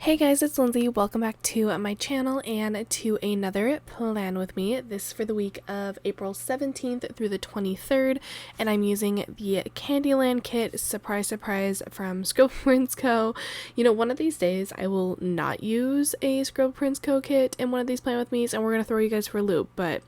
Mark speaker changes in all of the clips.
Speaker 1: Hey guys, it's Lindsay. Welcome back to my channel and to another plan with me. This is for the week of April 17th through the 23rd, and I'm using the Candyland kit, surprise, surprise, from Scribble Co. You know, one of these days I will not use a Scribble Co. kit in one of these plan with me's, and we're going to throw you guys for a loop, but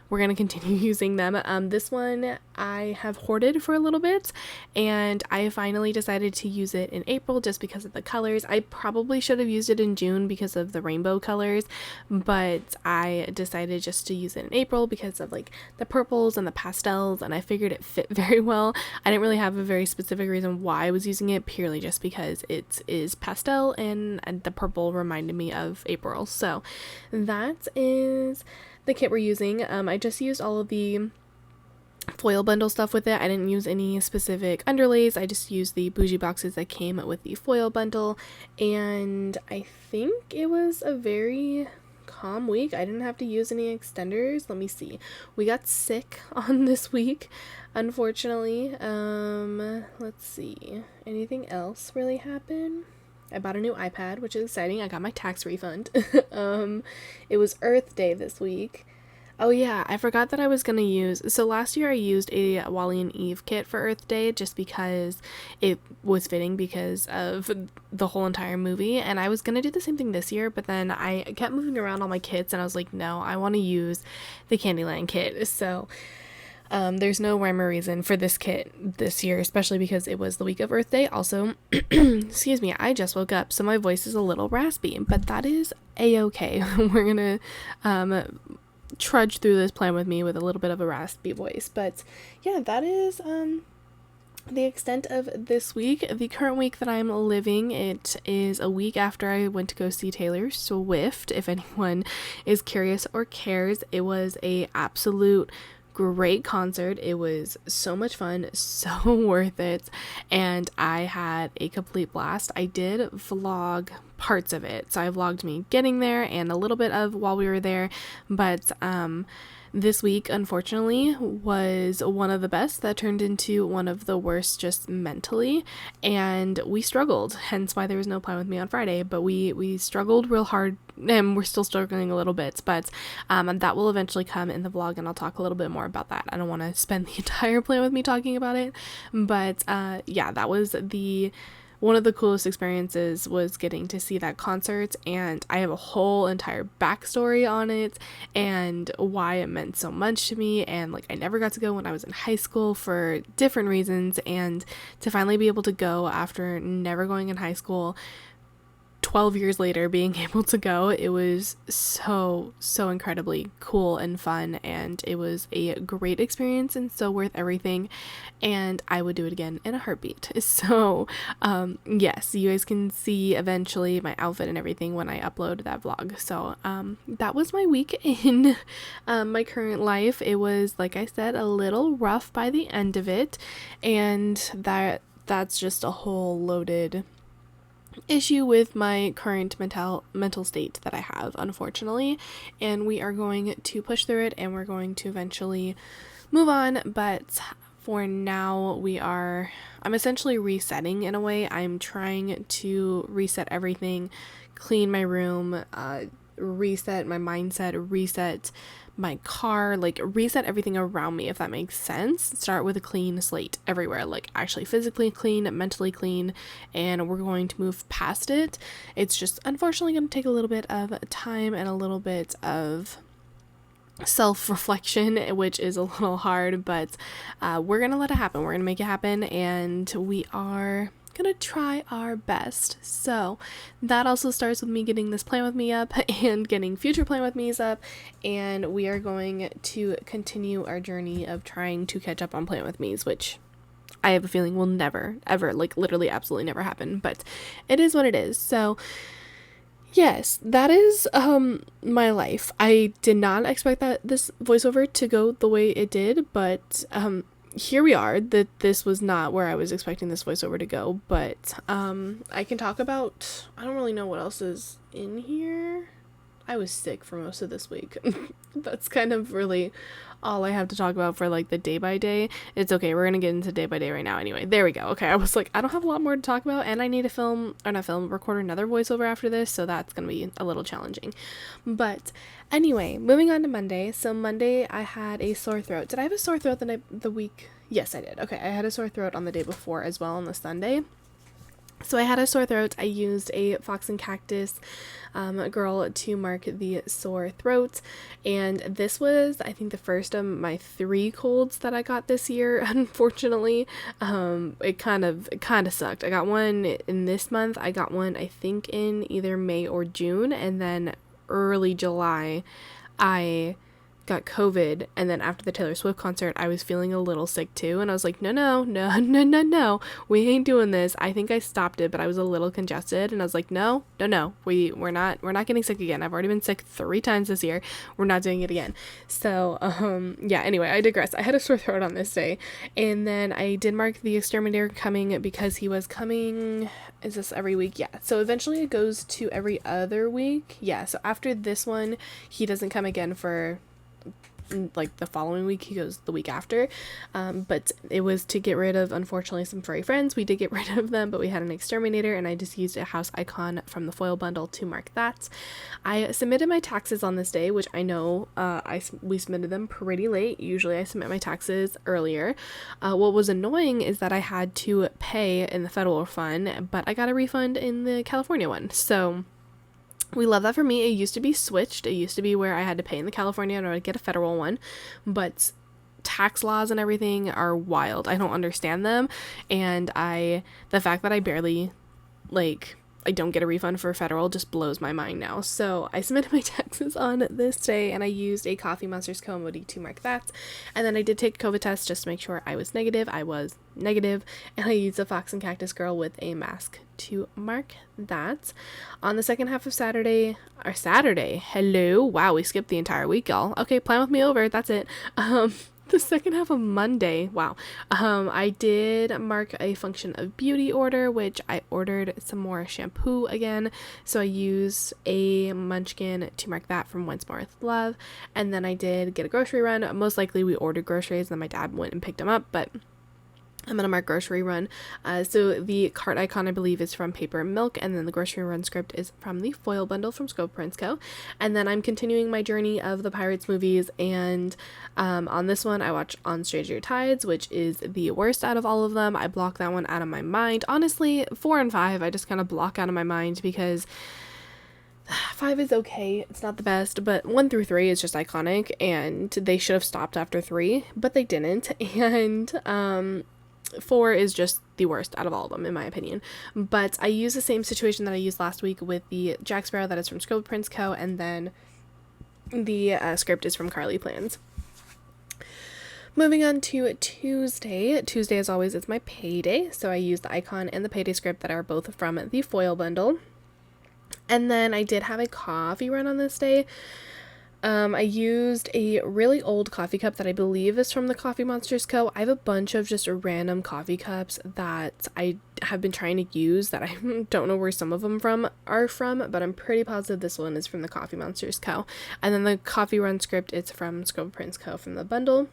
Speaker 1: we're going to continue using them. This one I have hoarded for a little bit, and I finally decided to use it in April just because of the colors. I probably should have used it in June because of the rainbow colors, but I decided just to use it in April because of like the purples and the pastels, and I figured it fit very well. I didn't really have a very specific reason why I was using it, purely just because it is pastel and the purple reminded me of April. So that is the kit we're using. I just used all of the foil bundle stuff with it. I didn't use any specific underlays. I just used the bougie boxes that came with the foil bundle, and I think it was a very calm week. I didn't have to use any extenders. Let me see. We got sick on this week, unfortunately. Let's see. Anything else really happen? I bought a new iPad, which is exciting. I got my tax refund. It was Earth Day this week. Oh yeah, I forgot that I was gonna use, so last year I used a Wally and Eve kit for Earth Day just because it was fitting because of the whole entire movie, and I was gonna do the same thing this year, but then I kept moving around all my kits and I was like, no, I want to use the Candyland kit. So there's no rhyme or reason for this kit this year, especially because it was the week of Earth Day. Also, excuse me, I just woke up, so my voice is a little raspy, but that is a-okay. We're gonna trudge through this plan with me with a little bit of a raspy voice. But yeah, that is the extent of this week. The current week that I'm living, it is a week after I went to go see Taylor Swift. If anyone is curious or cares, it was a absolute great concert. It was so much fun, so worth it, and I had a complete blast. I did vlog parts of it, so I vlogged me getting there and a little bit of while we were there, but this week, unfortunately, was one of the best that turned into one of the worst just mentally, and we struggled, hence why there was no plan with me on Friday, but we struggled real hard, and we're still struggling a little bit, but that will eventually come in the vlog, and I'll talk a little bit more about that. I don't want to spend the entire plan with me talking about it, but yeah, that was one of the coolest experiences, was getting to see that concert, and I have a whole entire backstory on it and why it meant so much to me. And like, I never got to go when I was in high school for different reasons, and to finally be able to go after never going in high school, 12 years later, being able to go, it was so incredibly cool and fun, and it was a great experience and so worth everything, and I would do it again in a heartbeat. So yes, you guys can see eventually my outfit and everything when I upload that vlog. So that was my week in my current life. It was, like I said, a little rough by the end of it, and that's just a whole loaded issue with my current mental state that I have, unfortunately, and we are going to push through it, and we're going to eventually move on. But for now, I'm essentially resetting in a way. I'm trying to reset everything, clean my room, reset my mindset, reset my car, like reset everything around me, if that makes sense. Start with a clean slate everywhere, like actually physically clean, mentally clean, and we're going to move past it. It's just unfortunately going to take a little bit of time and a little bit of self-reflection, which is a little hard, but we're gonna let it happen. We're gonna make it happen, and we are gonna try our best. So that also starts with me getting this plan with me up and getting future plan with me's up, and we are going to continue our journey of trying to catch up on plan with me's, which I have a feeling will never ever, like literally absolutely never happen, but it is what it is. So yes, that is my life. I did not expect that this voiceover to go the way it did, but here we are. That this was not where I was expecting this voiceover to go, but I can talk about, I don't really know what else is in here. I was sick for most of this week. That's kind of really all I have to talk about for like the day by day. It's okay, we're gonna get into day by day right now anyway. There we go. Okay, I was like, I don't have a lot more to talk about, and I need to record another voiceover after this, so that's gonna be a little challenging. But anyway, moving on to Monday. So Monday I had a sore throat. Did I have a sore throat the week? Yes, I did. Okay, I had a sore throat on the day before as well, on the Sunday. So I had a sore throat. I used a Fox and Cactus girl to mark the sore throat, and this was, I think, the first of my 3 colds that I got this year. Unfortunately, it kind of sucked. I got one in this month. I got one, I think, in either May or June, and then early July I got COVID, and then after the Taylor Swift concert I was feeling a little sick too, and I was like, no, we ain't doing this. I think I stopped it, but I was a little congested, and I was like, no, we're not getting sick again. I've already been sick 3 times this year. We're not doing it again. So yeah, anyway, I digress. I had a sore throat on this day, and then I did mark the exterminator coming because he was coming. Is this every week? Yeah. So eventually it goes to every other week. Yeah. So after this one, he doesn't come again for like the following week. He goes the week after, but it was to get rid of, unfortunately, some furry friends. We did get rid of them, but we had an exterminator, and I just used a house icon from the foil bundle to mark that. I submitted my taxes on this day, which I know we submitted them pretty late. Usually I submit my taxes earlier. What was annoying is that I had to pay in the federal fund, but I got a refund in the California one. So we love that for me. It used to be switched. It used to be where I had to pay in the California and I would get a federal one, but tax laws and everything are wild. I don't understand them, and the fact that I barely, I don't get a refund for federal just blows my mind now. So I submitted my taxes on this day, and I used a Coffee Monsters co-emoji to mark that. And then I did take a COVID test just to make sure I was negative. I was negative, and I used a Fox and Cactus girl with a mask to mark that. On the second half of Saturday, hello, wow, we skipped the entire week, y'all. Okay, plan with me over, that's it. The second half of Monday, wow, I did mark a Function of Beauty order, which I ordered some more shampoo again, so I used a Munchkin to mark that from Once More With Love, and then I did get a grocery run. Most likely we ordered groceries, and then my dad went and picked them up, but I'm gonna mark grocery run. So the cart icon, I believe, is from Paper and Milk, and then the grocery run script is from the foil bundle from Scribble Co. And then I'm continuing my journey of the Pirates movies, and on this one I watch On Stranger Tides, which is the worst out of all of them. I block that one out of my mind. Honestly, 4 and 5 I just kind of block out of my mind because 5 is okay, it's not the best, but 1 through 3 is just iconic, and they should have stopped after 3, but they didn't. And 4 is just the worst out of all of them, in my opinion. But I use the same situation that I used last week with the Jack Sparrow that is from Scribble Co., and then the script is from Carly Plans. Moving on to Tuesday. Tuesday, as always, is my payday, so I use the icon and the payday script that are both from the foil bundle. And then I did have a coffee run on this day. I used a really old coffee cup that I believe is from the Coffee Monsters Co. I have a bunch of just random coffee cups that I have been trying to use that I don't know where some of them are from, but I'm pretty positive this one is from the Coffee Monsters Co. And then the coffee run script, it's from Scribble Co. from the bundle.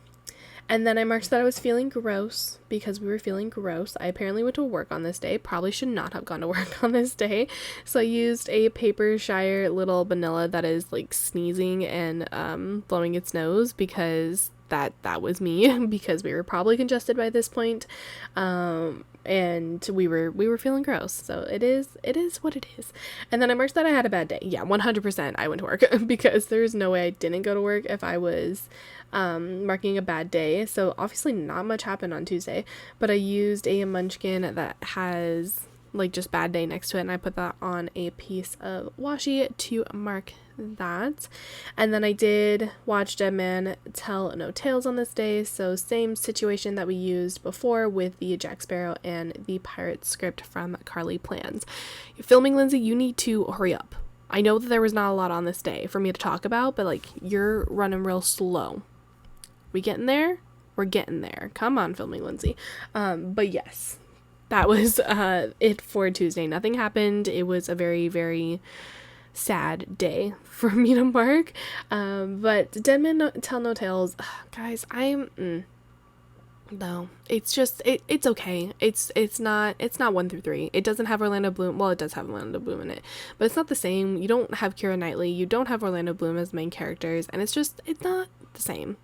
Speaker 1: And then I marked that I was feeling gross because we were feeling gross. I apparently went to work on this day. Probably should not have gone to work on this day. So I used a Paper Shire little vanilla that is like sneezing and blowing its nose because that was me because we were probably congested by this point. And we were feeling gross. So it is what it is. And then I marked that I had a bad day. Yeah, 100% I went to work because there's no way I didn't go to work if I was marking a bad day. So obviously not much happened on Tuesday, but I used a Munchkin that has like just bad day next to it, and I put that on a piece of washi to mark that. And then I did watch Dead Man Tell No Tales on this day, so same situation that we used before with the Jack Sparrow and the pirate script from Carly Plans. You're filming, Lindsay, you need to hurry up. I know that there was not a lot on this day for me to talk about, but like you're running real slow. We getting there? We're getting there. Come on, filming, Lindsay. But yes, that was it for Tuesday. Nothing happened. It was a very, very sad day for me to mark. But Dead Men Tell No Tales, guys, no, it's just it's okay. It's not 1 through 3. It doesn't have Orlando Bloom. Well, it does have Orlando Bloom in it, but it's not the same. You don't have Keira Knightley. You don't have Orlando Bloom as main characters, and it's not the same.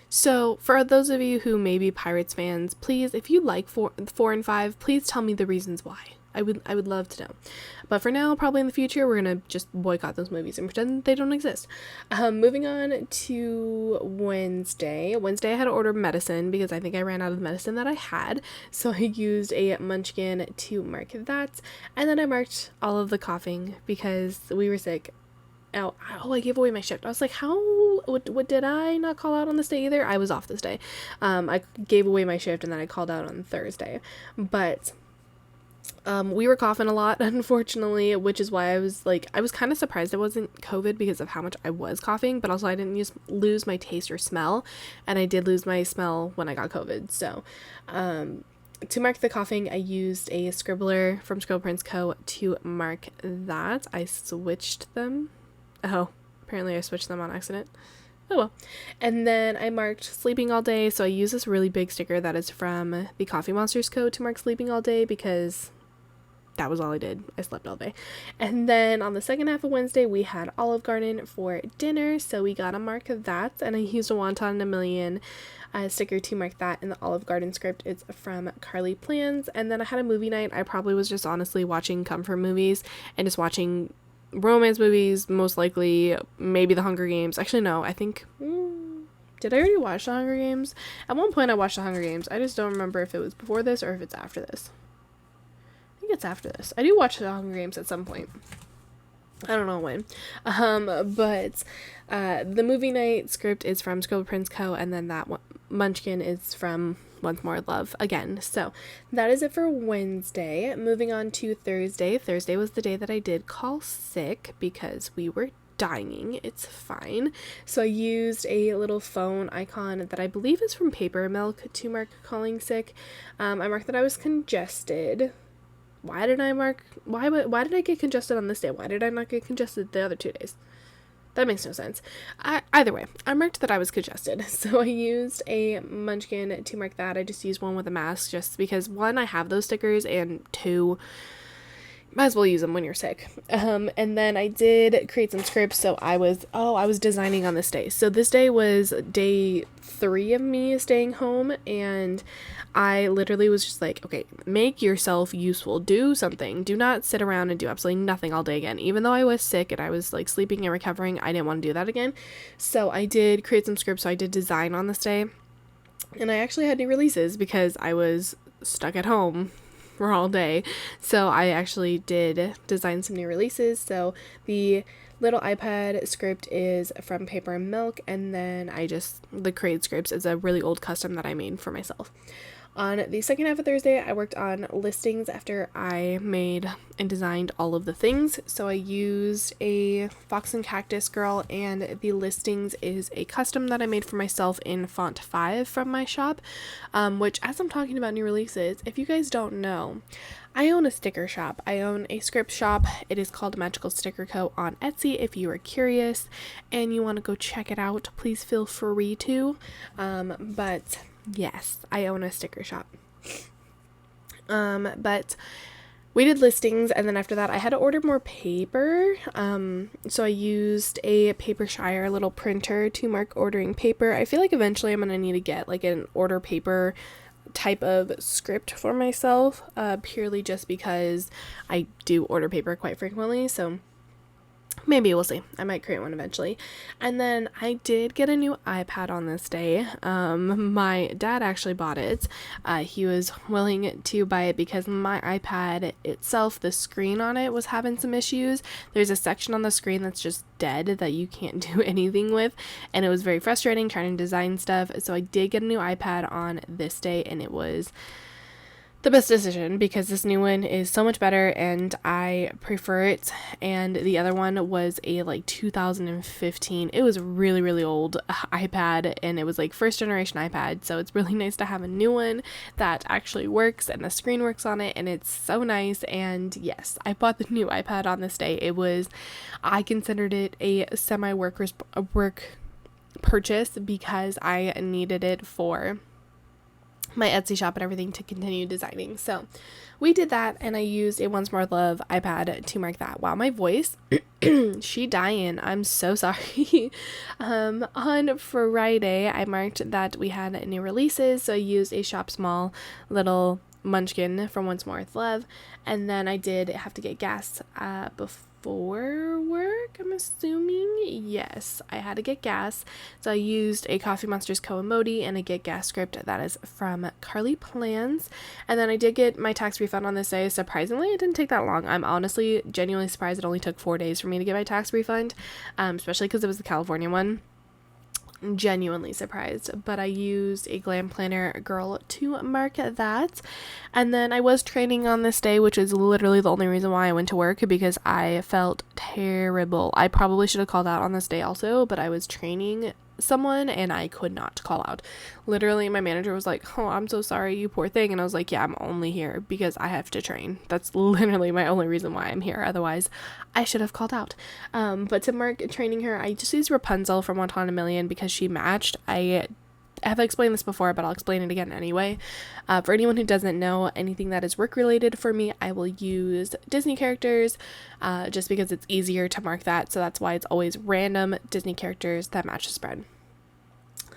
Speaker 1: So for those of you who may be Pirates fans, please, if you like 4 and 5, please tell me the reasons why. I would love to know. But for now, probably in the future, we're gonna just boycott those movies and pretend they don't exist. Moving on to Wednesday. Wednesday I had to order medicine because I think I ran out of the medicine that I had. So I used a munchkin to mark that. And then I marked all of the coughing because we were sick. Oh, I gave away my shift. I was like, what did I not call out on this day either? I was off this day. I gave away my shift and then I called out on Thursday. But we were coughing a lot, unfortunately, which is why I was kind of surprised it wasn't COVID because of how much I was coughing, but also I didn't lose my taste or smell, and I did lose my smell when I got COVID. So, to mark the coughing, I used a scribbler from Scribble Prince Co. to mark that. I switched them. Oh, apparently I switched them on accident. Oh well. And then I marked sleeping all day, so I use this really big sticker that is from the Coffee Monsters Co. to mark sleeping all day because that was all I did. I slept all day. And then on the second half of Wednesday, we had Olive Garden for dinner, so we got to mark that, and I used a Wonton in a Million sticker to mark that in the Olive Garden script. It's from Carly Plans. And then I had a movie night. I probably was just honestly watching comfort movies and just watching romance movies, most likely, maybe The Hunger Games. Actually, no, I think, did I already watch The Hunger Games? At one point I watched The Hunger Games. I just don't remember if it was before this or if it's after this. I think it's after this. I do watch The Hunger Games at some point. I don't know when. But the movie night script is from Scribble Prince Co. and then that one, Munchkin, is from Once More Love again. So that is it for Wednesday. Moving on to Thursday. Thursday was the day that I did call sick because we were dying. It's fine. So I used a little phone icon that I believe is from Paper Milk to mark calling sick. I marked that I was congested. Why did I get congested on this day? Why did I not get congested the other 2 days? That makes no sense. Either way, I marked that I was congested. So I used a munchkin to mark that. I just used one with a mask just because, 1, I have those stickers, and 2, might as well use them when you're sick. And then I did create some scripts. So I was designing on this day. So this day was day 3 of me staying home, and I literally was just like, okay, make yourself useful, do something, do not sit around and do absolutely nothing all day again. Even though I was sick and I was like sleeping and recovering, I didn't want to do that again. So I did create some scripts. So I did design on this day, and I actually had new releases because I was stuck at home for all day. So I actually did design some new releases. So the little iPad script is from Paper and Milk, and then the Create scripts is a really old custom that I made for myself. On the second half of Thursday, I worked on listings after I made and designed all of the things. So I used a Fox and Cactus Girl, and the listings is a custom that I made for myself in font 5 from my shop, which, as I'm talking about new releases, if you guys don't know, I own a sticker shop. I own a script shop. It is called Magical Sticker Co. on Etsy. If you are curious and you want to go check it out, please feel free to. But yes, I own a sticker shop. But we did listings, and then after that I had to order more paper. So I used a Paper Shire little printer to mark ordering paper. I feel like eventually I'm going to need to get like an order paper type of script for myself, purely just because I do order paper quite frequently. So maybe we'll see. I might create one eventually. And then I did get a new iPad on this day. My dad actually bought it. He was willing to buy it because my iPad itself, the screen on it was having some issues. There's a section on the screen that's just dead that you can't do anything with, and it was very frustrating trying to design stuff. So I did get a new iPad on this day, and it was the best decision because this new one is so much better and I prefer it. And the other one was a like 2015, it was really, really old iPad, and it was like first generation iPad, so it's really nice to have a new one that actually works and the screen works on it, and it's so nice. And yes, I bought the new iPad on this day. I considered it a work purchase because I needed it for my Etsy shop and everything to continue designing. So we did that, and I used a Once More Love iPad to mark that. Wow, my voice, she dying. I'm so sorry. On Friday, I marked that we had new releases, so I used a Shop Small little munchkin from Once More with Love, and then I did have to get gas before work, I'm assuming. Yes, I had to get gas, so I used a Coffee Monster's co-emoji and a get gas script that is from Carly Plans. And then I did get my tax refund on this day. Surprisingly, it didn't take that long. I'm honestly genuinely surprised it only took 4 days for me to get my tax refund, especially because it was the California one. Genuinely surprised. But I used a Glam Planner Girl to mark that. And then I was training on this day, which is literally the only reason why I went to work, because I felt terrible. I probably should have called out on this day also, but I was training someone and I could not call out. Literally, my manager was like, "Oh, I'm so sorry, you poor thing." And I was like, "Yeah, I'm only here because I have to train. That's literally my only reason why I'm here. Otherwise, I should have called out." But to mark training her, I just used Rapunzel from One in a Million because she matched. I have explained this before, but I'll explain it again anyway. For anyone who doesn't know anything that is work related for me, I will use Disney characters just because it's easier to mark that. So that's why it's always random Disney characters that match the spread.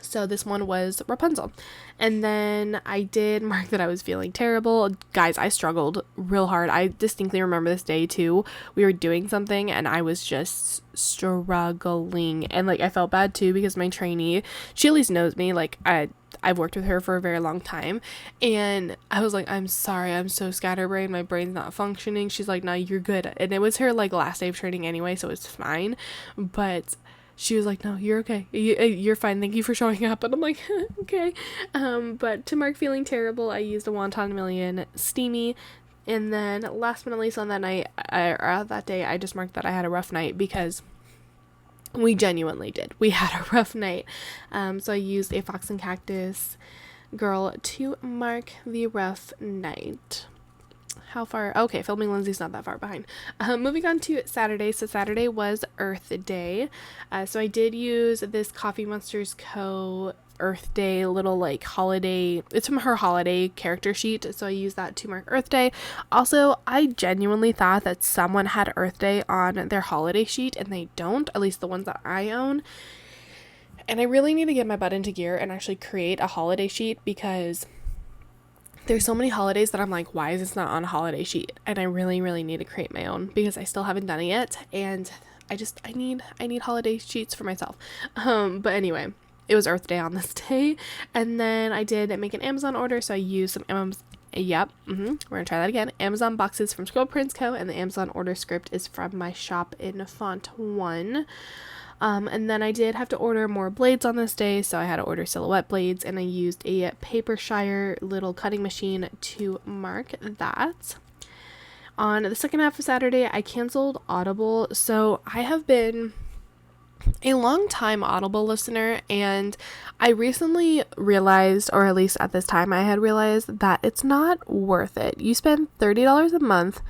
Speaker 1: So this one was Rapunzel. And then I did mark that I was feeling terrible. Guys, I struggled real hard. I distinctly remember this day too. We were doing something and I was just struggling. And like I felt bad too because my trainee, she at least knows me. Like I've worked with her for a very long time. And I was like, "I'm sorry, I'm so scatterbrained. My brain's not functioning." She's like, "No, you're good." And it was her like last day of training anyway, so it's fine. But she was like, "No, you're okay. You're fine. Thank you for showing up." And I'm like, okay. But to mark feeling terrible, I used a Wonton Million Steamy. And then last but not least on that night, or that day, I just marked that I had a rough night because we genuinely did. We had a rough night. So I used a Fox and Cactus Girl to mark the rough night. How far? Okay, filming Lindsay's not that far behind. Moving on to Saturday. So Saturday was Earth Day. So I did use this Coffee Monsters Co. Earth Day little like holiday. It's from her holiday character sheet. So I used that to mark Earth Day. Also, I genuinely thought that someone had Earth Day on their holiday sheet and they don't, at least the ones that I own. And I really need to get my butt into gear and actually create a holiday sheet because there's so many holidays that I'm like, why is this not on a holiday sheet? And I really, really need to create my own because I still haven't done it yet. And I need holiday sheets for myself. But anyway, it was Earth Day on this day. And then I did make an Amazon order. So I used some we're going to try that again. Amazon boxes from Scribble Co. And the Amazon order script is from my shop in Font 1. And then I did have to order more blades on this day, so I had to order silhouette blades, and I used a Paper Shire little cutting machine to mark that. On the second half of Saturday, I canceled Audible. So I have been a long time Audible listener, and I recently realized, or at least at this time I had realized, that it's not worth it. You spend $30 a month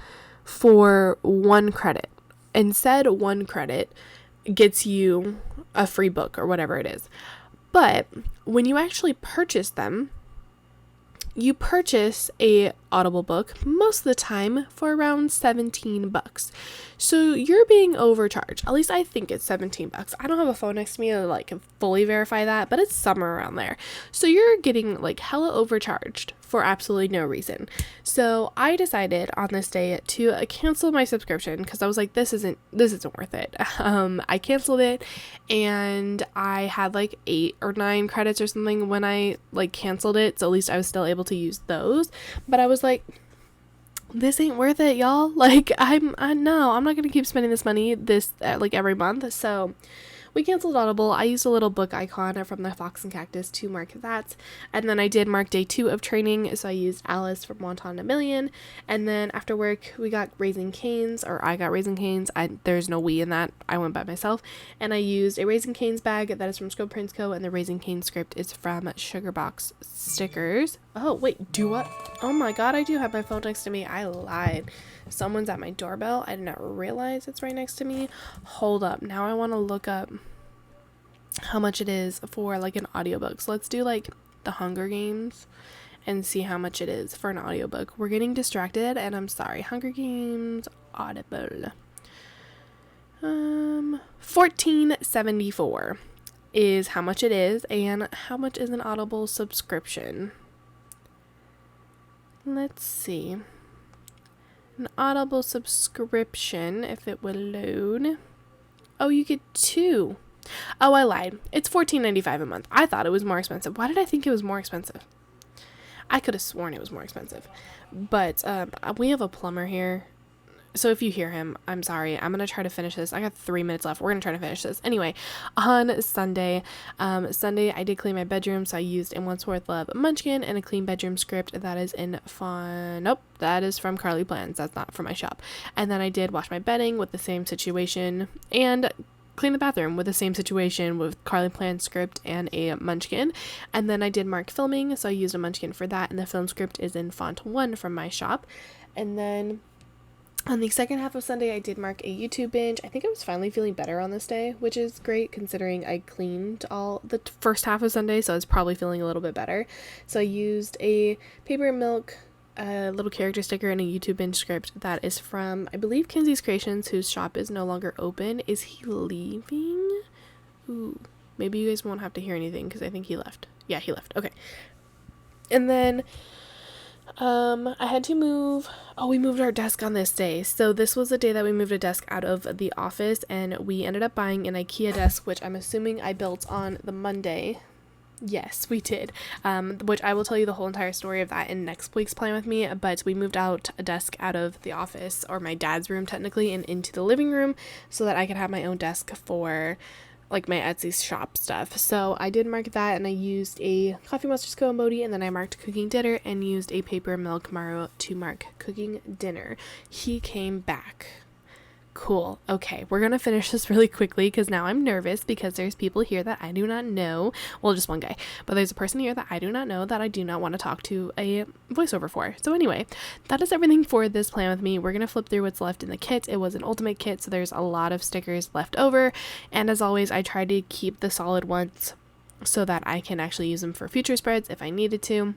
Speaker 1: for one credit, and said one credit gets you a free book or whatever it is. But when you actually purchase them, you purchase a Audible book most of the time for around $17. So you're being overcharged. At least I think it's $17. I don't have a phone next to me to like fully verify that, but it's somewhere around there. So you're getting like hella overcharged for absolutely no reason. So I decided on this day to cancel my subscription because I was like, this isn't worth it. I canceled it, and I had like 8 or 9 credits or something when I like canceled it. So at least I was still able to use those. But I was like, this ain't worth it, y'all. Like I'm not gonna keep spending this money like every month. So we canceled Audible. I used a little book icon from the Fox and Cactus to mark that. And then I did mark day 2 of training. So I used Alice from Wonton a Million. And then after work, we got Raising Cane's, or I got Raising Cane's. There's no we in that. I went by myself. And I used a Raising Cane's bag that is from Scribble Co. And the Raising Cane script is from Sugarbox Stickers. Oh, wait, do what? Oh my god, I do have my phone next to me. I lied. Someone's at my doorbell. I did not realize it's right next to me. Hold up. Now I want to look up how much it is for like an audiobook. So let's do like the Hunger Games and see how much it is for an audiobook. We're getting distracted and I'm sorry. Hunger Games Audible. $14.74 is how much it is, and how much is an Audible subscription? Let's see. An Audible subscription, if it will load. Oh, you get 2. Oh, I lied. It's $14.95 a month. I thought it was more expensive. Why did I think it was more expensive? I could have sworn it was more expensive. But we have a plumber here. So if you hear him, I'm sorry. I'm going to try to finish this. I got 3 minutes left. We're going to try to finish this. Anyway, on Sunday, I did clean my bedroom. So I used In Once Worth Love Munchkin and a clean bedroom script that is in Nope, that is from Carly Plans. That's not from my shop. And then I did wash my bedding with the same situation and clean the bathroom with the same situation with Carly Plans script and a Munchkin. And then I did mark filming. So I used a Munchkin for that. And the film script is in font 1 from my shop. And then on the second half of Sunday, I did mark a YouTube binge. I think I was finally feeling better on this day, which is great considering I cleaned all the first half of Sunday, so I was probably feeling a little bit better. So I used a paper and milk, a little character sticker, and a YouTube binge script that is from, I believe, Kinsey's Creations, whose shop is no longer open. Is he leaving? Ooh, maybe you guys won't have to hear anything because I think he left. Yeah, he left. Okay. And then I had to move. Oh, we moved our desk on this day. So this was the day that we moved a desk out of the office, and we ended up buying an IKEA desk, which I'm assuming I built on the Monday. Yes, we did. Which I will tell you the whole entire story of that in next week's Plan With Me. But we moved out a desk out of the office, or my dad's room technically, and into the living room so that I could have my own desk for like my Etsy shop stuff. So I did mark that, and I used a Coffee Monsters Co. emoji, and then I marked cooking dinner and used a paper milk Maru to mark cooking dinner. He came back. Cool. Okay, we're gonna finish this really quickly because now I'm nervous because there's people here that I do not know. Well, just one guy, but there's a person here that I do not know that I do not want to talk to a voiceover for. So anyway, that is everything for this Plan With Me. We're gonna flip through what's left in the kit. It was an ultimate kit, so there's a lot of stickers left over, and as always, I tried to keep the solid ones so that I can actually use them for future spreads if I needed to.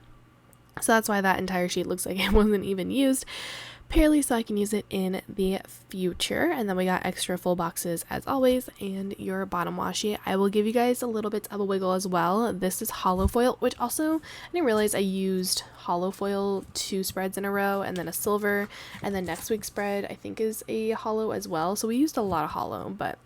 Speaker 1: So that's why that entire sheet looks like it wasn't even used. Purely so I can use it in the future. And then we got extra full boxes as always, and your bottom washi. I will give you guys a little bit of a wiggle as well. This is hollow foil, which also I didn't realize I used hollow foil 2 spreads in a row, and then a silver, and then next week's spread I think is a hollow as well. So we used a lot of hollow, but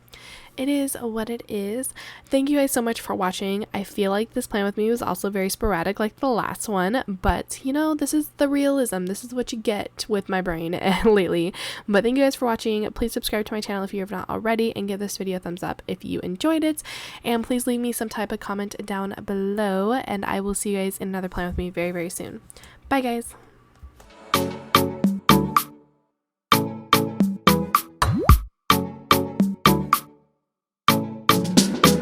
Speaker 1: it is what it is. Thank you guys so much for watching. I feel like this Plan With Me was also very sporadic like the last one, but you know, this is the realism. This is what you get with my brain lately. But thank you guys for watching. Please subscribe to my channel if you have not already, and give this video a thumbs up if you enjoyed it. And please leave me some type of comment down below, and I will see you guys in another Plan With Me very, very soon. Bye guys.